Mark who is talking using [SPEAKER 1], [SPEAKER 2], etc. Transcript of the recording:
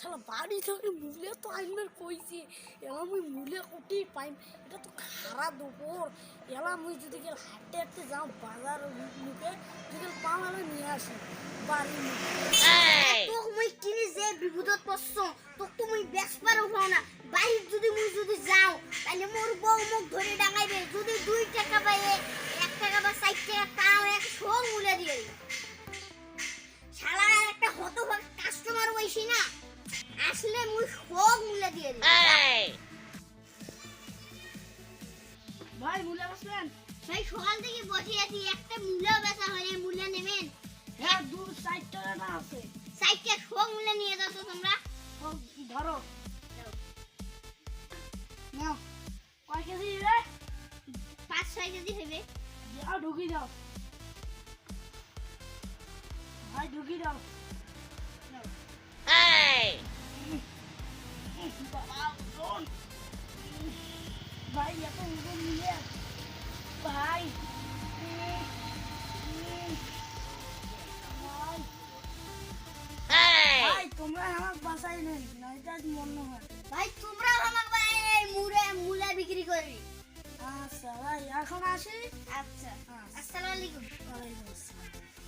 [SPEAKER 1] শালা বাড়ি থেকে মূলে তো আইনবার কইছি এলা মুই মূলে কোটি পাইম এটা তো খারাপ দুপুর এলা মুই যদি গেল হাঁটতে হাঁটতে যাও বাজার মুখে যদি পাও এলা নিয়ে আসি বাড়ি
[SPEAKER 2] তোক মুই কিনি যে বিপদত পড়ছ তোক তো মুই বেসবার হও না বাইরে যদি যাও তাহলে মোর বউ মুখ ধরে ডাঙাইবে যদি 2 টাকা পাই 1 টাকা বা 4 টাকা তাও 100 মূল্য দিয়ে শালা একটা হতভাগ কাস্টমার হইছি না আসলে মুই 100 মূল্য দিয়ে দিই
[SPEAKER 1] ভাই মূলে বসলেন
[SPEAKER 2] ভাই সকাল থেকে বসে আছি একটা মূল্য বেচা হয় না মূল্য নেবেন
[SPEAKER 1] হ্যাঁ 2-4 টাকা না আছে
[SPEAKER 2] 4 টাকা 100 মূল্য নিয়ে যাও তো তোমরা
[SPEAKER 1] ধরো নাও কয় কেজি রে
[SPEAKER 2] 5-6 কেজি হবে
[SPEAKER 1] যাও ঢুকি দাও ভাই ঢুকি দাও বাবা শোন ভাই এত ওজন নিয়ে ভাই ভাই তোমরা আমার বাসায় নেই নয়টা মনে হয়
[SPEAKER 2] ভাই তোমরা আমাকে মূল্য বিক্রি করবি
[SPEAKER 1] আচ্ছা ভাই এখন আসি
[SPEAKER 2] আচ্ছা আসসালামু আলাইকুম
[SPEAKER 1] ওয়ালাইকুম আসসালাম